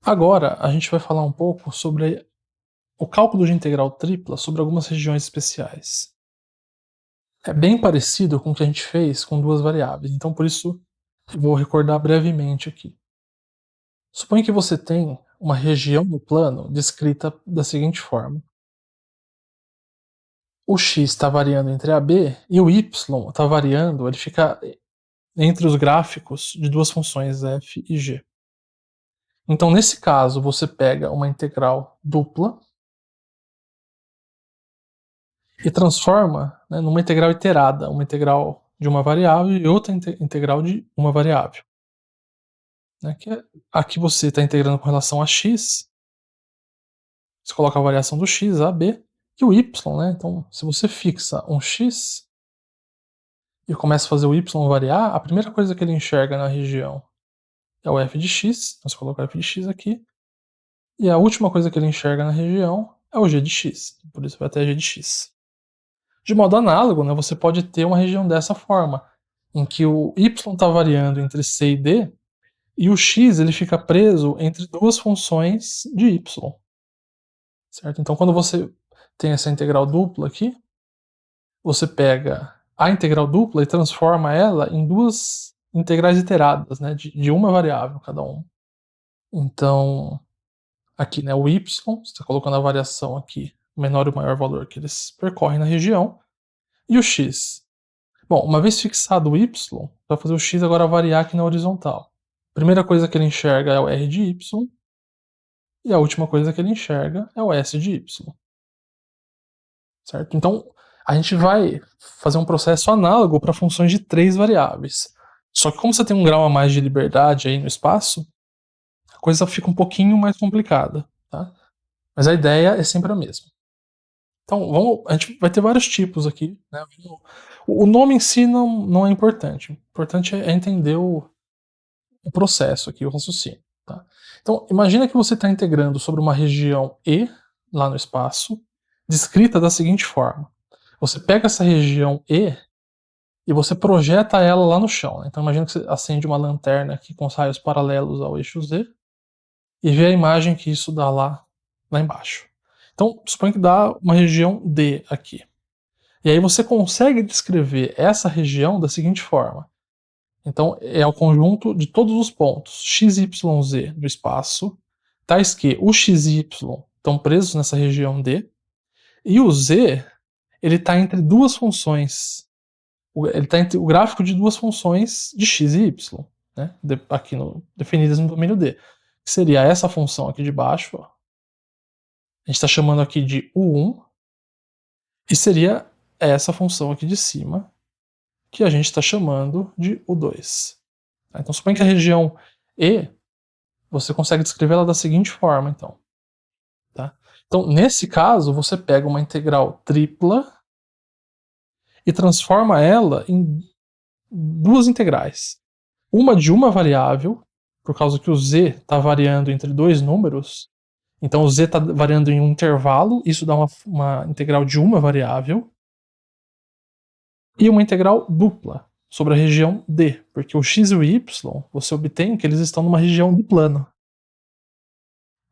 Agora a gente vai falar um pouco sobre o cálculo de integral tripla sobre algumas regiões especiais. É bem parecido com o que a gente fez com duas variáveis, então por isso eu vou recordar brevemente aqui. Suponha que você tem uma região no plano descrita da seguinte forma: o x está variando entre a b e o y está variando, ele fica entre os gráficos de duas funções f e g. Então, nesse caso, você pega uma integral dupla e transforma, né, numa integral iterada, uma integral de uma variável e outra integral de uma variável. Né, aqui você está integrando com relação a x, você coloca a variação do x, a, b, e o y. Né, então, se você fixa um x e começa a fazer o y variar, a primeira coisa que ele enxerga na região é o f de x, então você coloca o f de x aqui, e a última coisa que ele enxerga na região é o g de x, por isso vai até g de x. De modo análogo, né, você pode ter uma região dessa forma, em que o y está variando entre c e d, e o x ele fica preso entre duas funções de y. Certo? Então, quando você tem essa integral dupla aqui, você pega a integral dupla e transforma ela em duas integrais iteradas, né, de uma variável cada uma. Então, aqui, né, o y, você está colocando a variação aqui, o menor e o maior valor que eles percorrem na região, e o x. Bom, uma vez fixado o y, vai fazer o x agora variar aqui na horizontal. A primeira coisa que ele enxerga é o r de y, e a última coisa que ele enxerga é o s de y. Certo? Então, a gente vai fazer um processo análogo para funções de três variáveis. Só que como você tem um grau a mais de liberdade aí no espaço, a coisa fica um pouquinho mais complicada. Tá? Mas a ideia é sempre a mesma. Então, a gente vai ter vários tipos aqui. Né? O nome em si não é importante. O importante é entender o processo aqui, o raciocínio. Tá? Então, imagina que você está integrando sobre uma região E, lá no espaço, descrita da seguinte forma. Você pega essa região E e você projeta ela lá no chão. Né? Então, imagina que você acende uma lanterna aqui com os raios paralelos ao eixo Z e vê a imagem que isso dá lá embaixo. Então, suponha que dá uma região D aqui. E aí você consegue descrever essa região da seguinte forma. Então, é o conjunto de todos os pontos x, y, z do espaço, tais que o x e y estão presos nessa região D, e o z ele está entre duas funções. Ele está entre o gráfico de duas funções de x e y, né, aqui definidas no domínio D. Que seria essa função aqui de baixo, ó. A gente está chamando aqui de u1, e seria essa função aqui de cima, que a gente está chamando de u2. Então, suponha que a região E, você consegue descrever ela da seguinte forma, então. Tá? Então, nesse caso, você pega uma integral tripla e transforma ela em duas integrais. Uma de uma variável, por causa que o z está variando entre dois números, então o z está variando em um intervalo, isso dá uma integral de uma variável, e uma integral dupla sobre a região D, porque o x e o y você obtém que eles estão numa região do plano.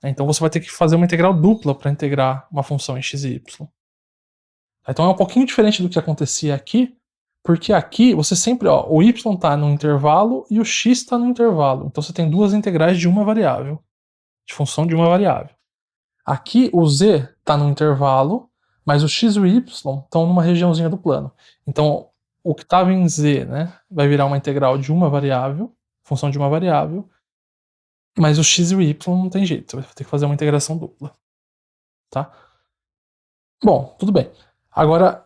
Então você vai ter que fazer uma integral dupla para integrar uma função em x e y. Então é um pouquinho diferente do que acontecia aqui, porque aqui você sempre, o y está no intervalo e o x está no intervalo. Então você tem duas integrais de uma variável, de função de uma variável. Aqui o z está no intervalo, mas o x e o y estão numa regiãozinha do plano. Então o que estava em z, né, vai virar uma integral de uma variável, função de uma variável, mas o x e o y não tem jeito, você vai ter que fazer uma integração dupla. Tá? Bom, tudo bem. Agora,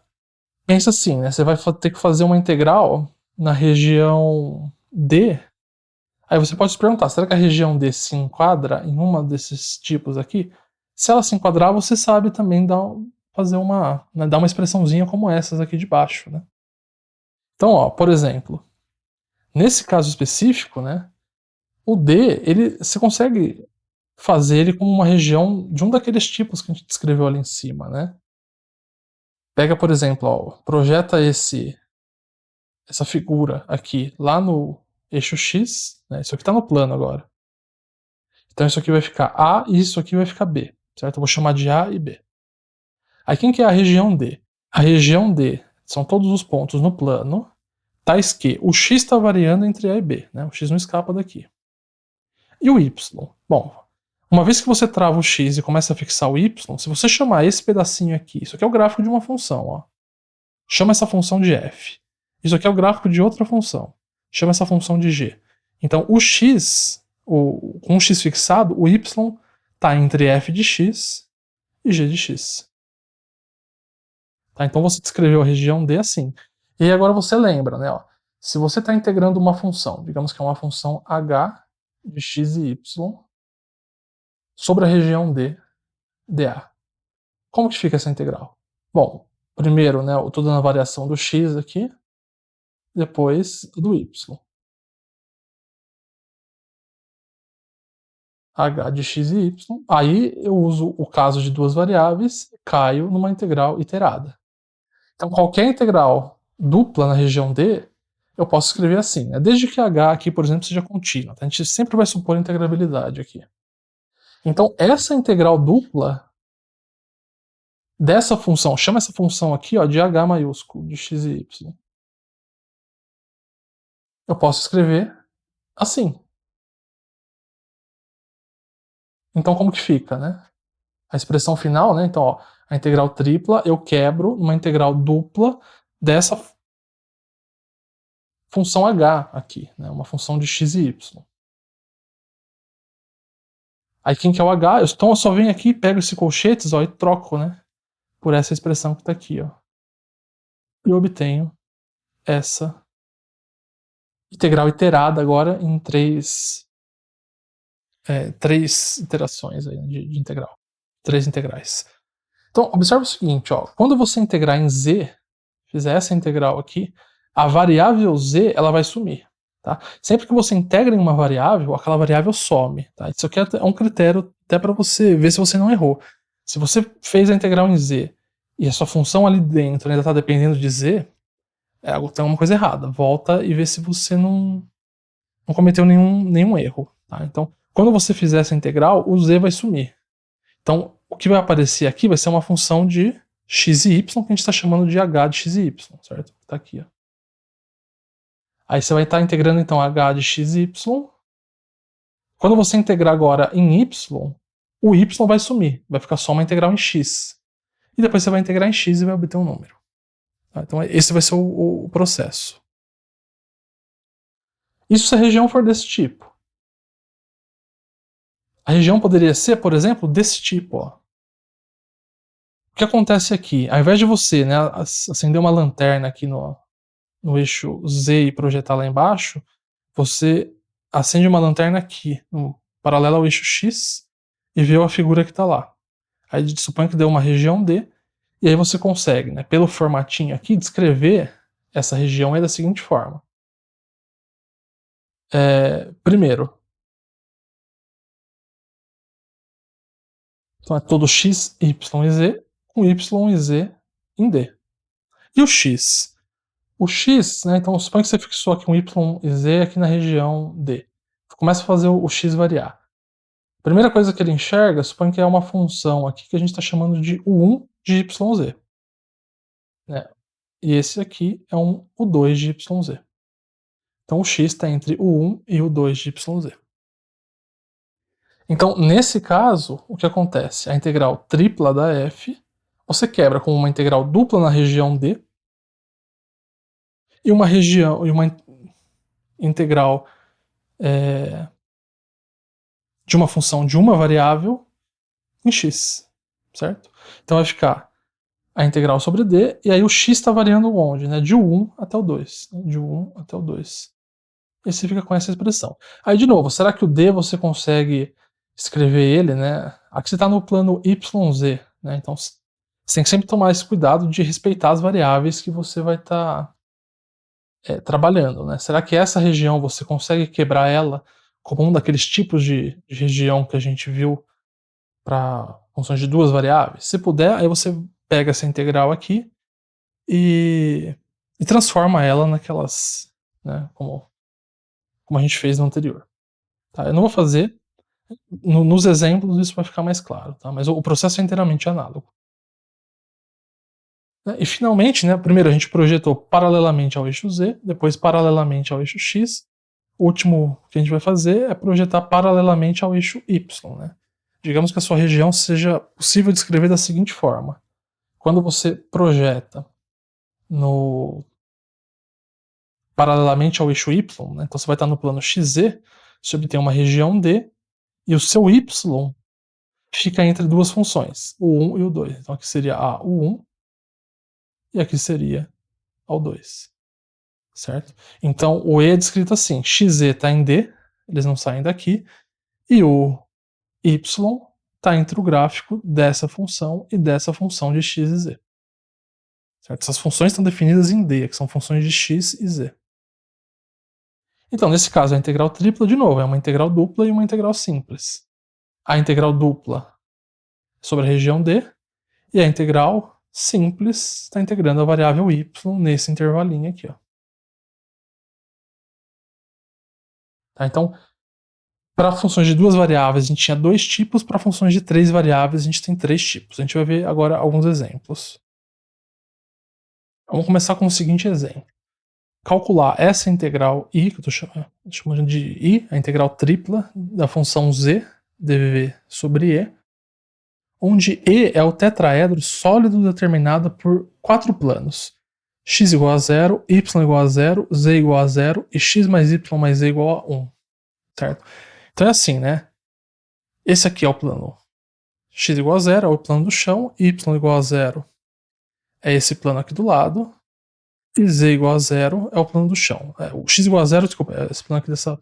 pensa assim, né? Você vai ter que fazer uma integral na região D. Aí você pode se perguntar, será que a região D se enquadra em uma desses tipos aqui? Se ela se enquadrar, você sabe também fazer dar uma expressãozinha como essas aqui de baixo, né? Então, por exemplo, nesse caso específico, né, o D, você consegue fazer ele como uma região de um daqueles tipos que a gente descreveu ali em cima, né? Pega, por exemplo, projeta essa figura aqui lá no eixo X, né? Isso aqui está no plano agora. Então isso aqui vai ficar A e isso aqui vai ficar B, certo? Eu vou chamar de A e B. Aí quem que é a região D? A região D são todos os pontos no plano, tais que o x está variando entre A e B, né? O x não escapa daqui. E o y? Bom, uma vez que você trava o x e começa a fixar o y, se você chamar esse pedacinho aqui, isso aqui é o gráfico de uma função, ó. Chama essa função de f. Isso aqui é o gráfico de outra função. Chama essa função de g. Então o x, com o x fixado, o y está entre f de x e g de x. Tá? Então você descreveu a região D assim. E aí agora você lembra, né? Ó, se você está integrando uma função, digamos que é uma função h de x e y, sobre a região D, dA. Como que fica essa integral? Bom, primeiro, né, eu estou dando a variação do x aqui, depois do y. H de x e y. Aí eu uso o caso de duas variáveis, caio numa integral iterada. Então qualquer integral dupla na região D, eu posso escrever assim, né? Desde que h aqui, por exemplo, seja contínua. Tá? A gente sempre vai supor integrabilidade aqui. Então essa integral dupla dessa função, chama essa função aqui ó, de h maiúsculo, de x e y. Eu posso escrever assim. Então como que fica, né? A expressão final, né? Então, ó, a integral tripla eu quebro numa integral dupla dessa função h aqui, né? Uma função de x e y. Aí quem que é o h? Então eu só venho aqui, pego esse colchetes ó, e troco, né? Por essa expressão que está aqui, ó. E obtenho essa integral iterada agora em três iterações aí, né, de integral. Três integrais. Então, observa o seguinte, ó. Quando você integrar em z, fizer essa integral aqui, a variável z ela vai sumir. Tá? Sempre que você integra em uma variável, aquela variável some. Tá? Isso aqui é um critério até para você ver se você não errou. Se você fez a integral em z e a sua função ali dentro ainda está dependendo de z, tem alguma coisa errada. Volta e vê se você não cometeu nenhum erro. Tá? Então, quando você fizer essa integral, o z vai sumir. Então, o que vai aparecer aqui vai ser uma função de x e y que a gente está chamando de h de x e y, certo? Está aqui. Ó. Aí você vai estar integrando então h de x e y. Quando você integrar agora em y, o y vai sumir, vai ficar só uma integral em x. E depois você vai integrar em x e vai obter um número. Tá? Então esse vai ser o processo. Isso se a região for desse tipo. A região poderia ser, por exemplo, desse tipo. Ó. O que acontece aqui? Ao invés de você acender uma lanterna aqui no eixo Z e projetar lá embaixo, você acende uma lanterna aqui, no paralelo ao eixo X, e vê a figura que está lá. Aí supõe que deu uma região D, e aí você consegue, né, pelo formatinho aqui, descrever essa região da seguinte forma. Primeiro, então é todo x, y e z, com y e z em D. E o x? O x, né, então suponha que você fixou aqui um y e z aqui na região D. Começa a fazer o x variar. A primeira coisa que ele enxerga, suponha que é uma função aqui que a gente está chamando de u1 de yz. Né? E esse aqui é um u2 de yz. Então o x está entre u1 e u2 de yz. Então, nesse caso, o que acontece? A integral tripla da f você quebra com uma integral dupla na região D e uma integral de uma função de uma variável em x, certo? Então vai ficar a integral sobre D, e aí o x está variando onde? Né? De 1 até o 2. Né? De 1 até o 2. E você fica com essa expressão. Aí, de novo, será que o D você consegue escrever ele, né? Aqui você está no plano YZ, né? Então você tem que sempre tomar esse cuidado de respeitar as variáveis que você vai estar trabalhando, né? Será que essa região você consegue quebrar ela como um daqueles tipos de região que a gente viu para funções de duas variáveis? Se puder, aí você pega essa integral aqui e transforma ela naquelas, né, como a gente fez no anterior. Tá? Eu não vou fazer, Nos exemplos isso vai ficar mais claro, tá? Mas o processo é inteiramente análogo. Né? E finalmente, né, primeiro a gente projetou paralelamente ao eixo Z, depois paralelamente ao eixo X. O último que a gente vai fazer é projetar paralelamente ao eixo Y. Né? Digamos que a sua região seja possível descrever da seguinte forma. Quando você projeta paralelamente ao eixo Y, né, então você vai estar no plano XZ, você obtém uma região D, e o seu Y fica entre duas funções, o 1 e o 2. Então aqui seria a U1 e aqui seria a U2. Certo? Então o E é descrito assim: XZ está em D, eles não saem daqui, e o Y está entre o gráfico dessa função e dessa função de x e z. Certo? Essas funções estão definidas em D, que são funções de x e z. Então, nesse caso, a integral tripla, de novo, é uma integral dupla e uma integral simples. A integral dupla sobre a região D e a integral simples está integrando a variável y nesse intervalinho aqui. Ó. Tá? Então, para funções de duas variáveis, a gente tinha dois tipos, para funções de três variáveis, a gente tem três tipos. A gente vai ver agora alguns exemplos. Vamos começar com o seguinte exemplo. Calcular essa integral i, que eu estou chamando de i, a integral tripla da função z, dv sobre e, onde e é o tetraedro sólido determinado por quatro planos. X igual a 0, y igual a 0, z igual a 0 e x mais y mais z igual a 1. Certo? Então é assim, né? Esse aqui é o plano x igual a 0, é o plano do chão, y igual a 0 é esse plano aqui do lado, e z igual a 0 é o plano do chão. O x igual a 0, desculpa, é esse plano aqui dessa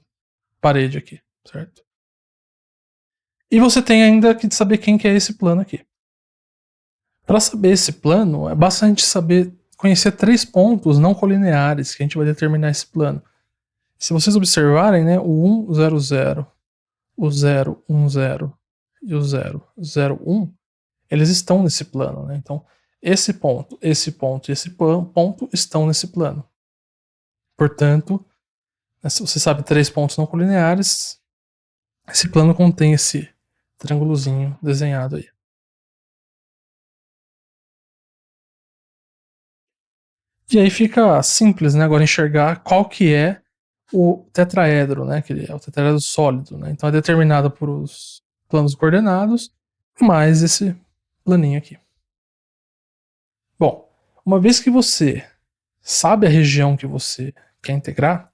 parede aqui, certo? E você tem ainda que saber quem que é esse plano aqui. Para saber esse plano, é bastante saber conhecer três pontos não colineares que a gente vai determinar esse plano. Se vocês observarem, né, o 1, 0, 0, o 0, 1, 0 e o 0, 0, 1, eles estão nesse plano. Né? Então, esse ponto e esse ponto estão nesse plano. Portanto, se você sabe três pontos não colineares, esse plano contém esse triângulozinho desenhado aí. E aí fica simples, né, agora enxergar qual que é o tetraedro, né, que é o tetraedro sólido, né? Então é determinado por os planos coordenados mais esse planinho aqui. Bom, uma vez que você sabe a região que você quer integrar,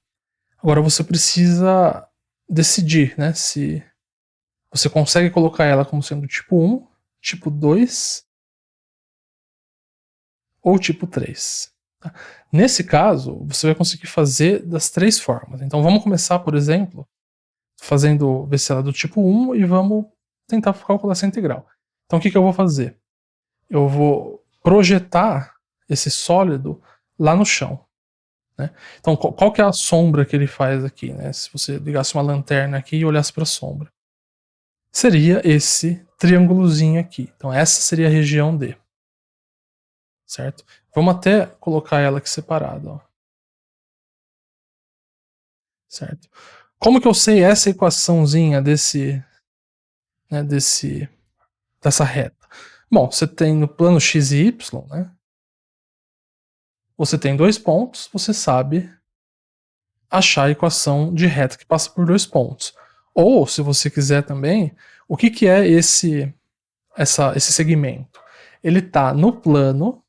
agora você precisa decidir, né, se você consegue colocar ela como sendo tipo 1, tipo 2 ou tipo 3. Tá? Nesse caso, você vai conseguir fazer das três formas. Então vamos começar, por exemplo, fazendo ver se ela é do tipo 1 e vamos tentar calcular essa integral. Então o que eu vou fazer? Eu vou projetar esse sólido lá no chão. Né? Então qual que é a sombra que ele faz aqui? Né? Se você ligasse uma lanterna aqui e olhasse para a sombra. Seria esse triângulozinho aqui. Então essa seria a região D. Certo? Vamos até colocar ela aqui separada. Ó. Certo? Como que eu sei essa equaçãozinha né, dessa reta? Bom, você tem no plano x e y, né? Você tem dois pontos, você sabe achar a equação de reta que passa por dois pontos. Ou, se você quiser também, o que é esse segmento? Ele está no plano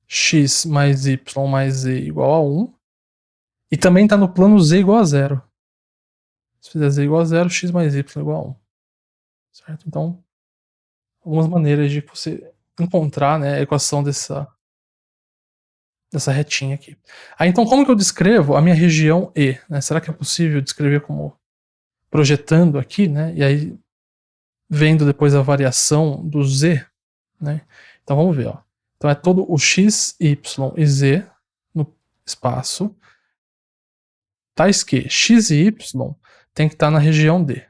x mais y mais z igual a 1 e também está no plano z igual a 0. Se fizer z igual a 0, x mais y igual a 1. Certo? Então, algumas maneiras de você encontrar, né, a equação dessa retinha aqui. Aí, então, como que eu descrevo a minha região E? Né? Será que é possível descrever como projetando aqui, né? E aí vendo depois a variação do Z, né? Então vamos ver, ó. Então é todo o x, y e z no espaço, tais que x e y tem que estar na região D.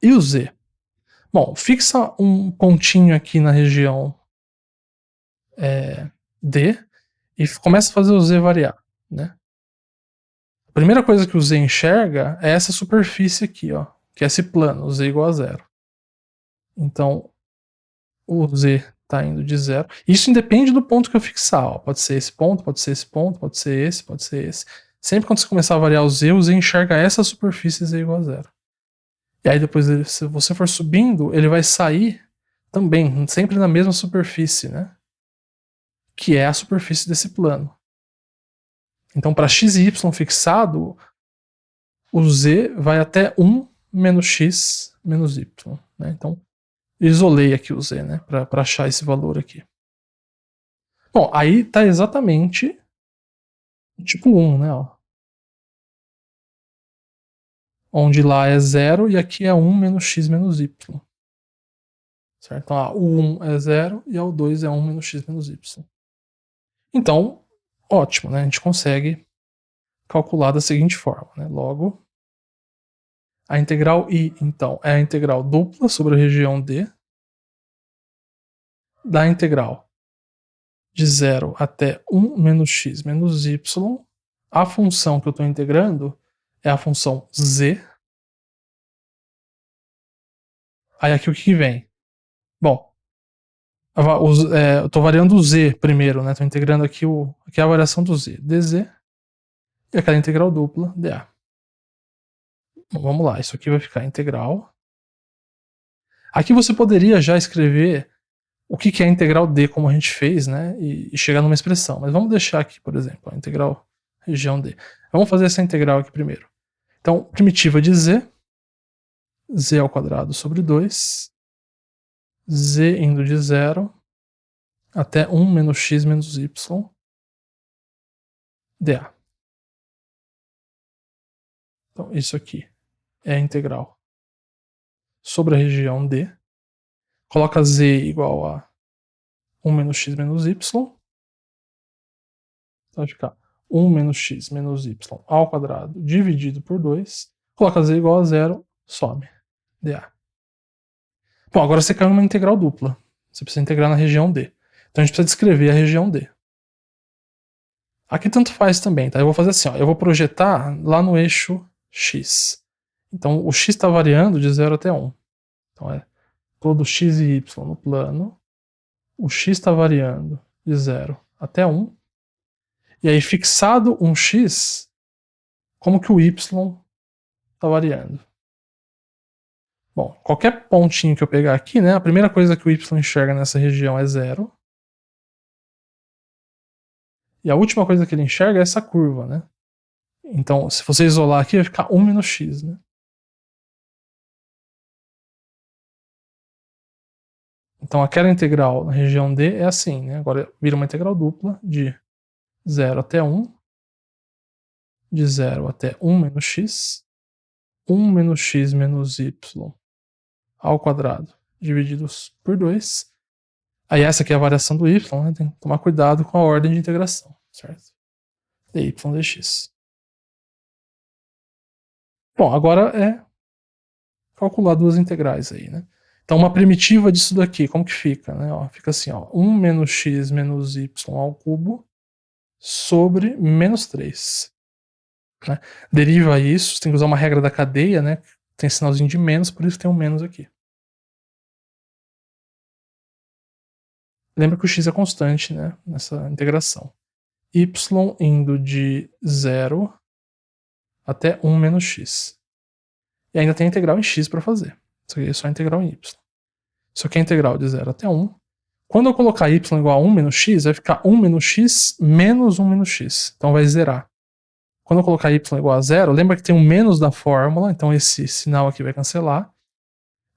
E o z? Bom, fixa um pontinho aqui na região D e começa a fazer o z variar, né? A primeira coisa que o Z enxerga é essa superfície aqui, ó, que é esse plano, Z igual a zero. Então, o Z está indo de zero. Isso independe do ponto que eu fixar. Ó. Pode ser esse ponto, pode ser esse ponto, pode ser esse, pode ser esse. Sempre quando você começar a variar o Z enxerga essa superfície Z igual a zero. E aí depois, se você for subindo, ele vai sair também, sempre na mesma superfície, né? Que é a superfície desse plano. Então, para x e y fixado, o z vai até 1 menos x menos y. Né? Então, isolei aqui o z, né? Para achar esse valor aqui. Bom, aí tá exatamente tipo 1, né? Ó. Onde lá é 0 e aqui é 1 menos x menos y. Certo? Então, o 1 é 0 e o 2 é 1 menos x menos y. Então, ótimo, né? A gente consegue calcular da seguinte forma, né? Logo, a integral I, então, é a integral dupla sobre a região D da integral de 0 até 1 menos x menos y. A função que eu estou integrando é a função z. Aí aqui o que vem? Bom, eu estou variando o z primeiro, né? Estou integrando aqui, aqui é a variação do z. dz e aquela integral dupla dA. Bom, vamos lá, isso aqui vai ficar integral. Aqui você poderia já escrever o que é a integral d, como a gente fez, né? E chegar numa expressão. Mas vamos deixar aqui, por exemplo, a integral região d. Vamos fazer essa integral aqui primeiro. Então, primitiva de z, z ao quadrado sobre 2, z indo de 0 até 1 menos x menos y dA. Então, isso aqui é a integral sobre a região d. Coloca z igual a 1 menos x menos y. Então vai ficar 1 menos x menos y ao quadrado dividido por 2. Coloca z igual a 0, some. dA. Bom, agora você caiu numa integral dupla. Você precisa integrar na região D. Então a gente precisa descrever a região D. Aqui tanto faz também, tá? Eu vou fazer assim, ó. Eu vou projetar lá no eixo X. Então o X está variando de 0 até 1. Então é todo X e Y no plano. O X está variando de 0 até 1. E aí, fixado um X, como que o Y está variando? Bom, qualquer pontinho que eu pegar aqui, né? A primeira coisa que o Y enxerga nessa região é 0. E a última coisa que ele enxerga é essa curva, né? Então, se você isolar aqui, vai ficar 1 menos x, né? Então, aquela integral na região D é assim, né? Agora vira uma integral dupla de 0 até 1, de 0 até 1 menos x, 1 menos x menos y ao quadrado divididos por 2. Aí essa aqui é a variação do y, né? Tem que tomar cuidado com a ordem de integração, certo? dy dx. Bom, agora é calcular duas integrais aí, né? Então, uma primitiva disso daqui, como que fica? Né? Ó, fica assim, ó, 1 menos x menos y ao cubo sobre menos 3. Né? Deriva isso, você tem que usar uma regra da cadeia, né? Tem sinalzinho de menos, por isso tem um menos aqui. Lembra que o x é constante, né? Nessa integração. Y indo de 0 até 1 menos x. E ainda tem integral em x para fazer. Isso aqui é só integral em y. Isso aqui é integral de 0 até 1. Quando eu colocar y igual a 1 menos x, vai ficar 1 menos x menos 1 menos x. Então vai zerar. Quando eu colocar y igual a 0, lembra que tem um menos da fórmula, então esse sinal aqui vai cancelar.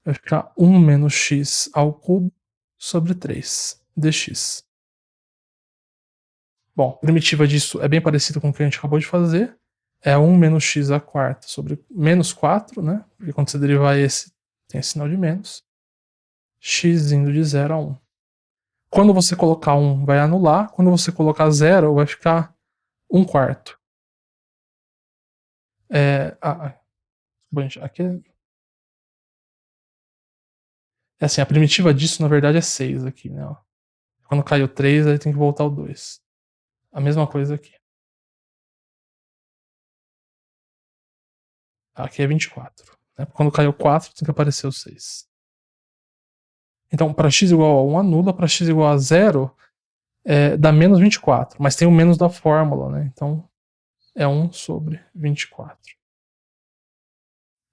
Vai ficar 1 menos x ao cubo sobre 3 dx. Bom, a primitiva disso é bem parecida com o que a gente acabou de fazer. É 1 menos x à quarta sobre menos 4, né? Porque quando você derivar esse, tem esse sinal de menos. X indo de 0 a 1. Quando você colocar 1, vai anular. Quando você colocar 0, vai ficar 1 quarto. Bom, aqui é assim, a primitiva disso na verdade é 6 aqui, né? Ó. Quando cai o 3, aí tem que voltar o 2. A mesma coisa aqui. Aqui é 24. Né? Quando caiu 4, tem que aparecer o 6. Então, para x igual a 1 anula, para x igual a 0 dá menos 24, mas tem o menos da fórmula, né? Então é 1 sobre 24.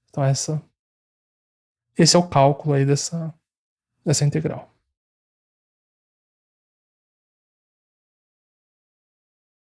Então esse é o cálculo aí dessa integral.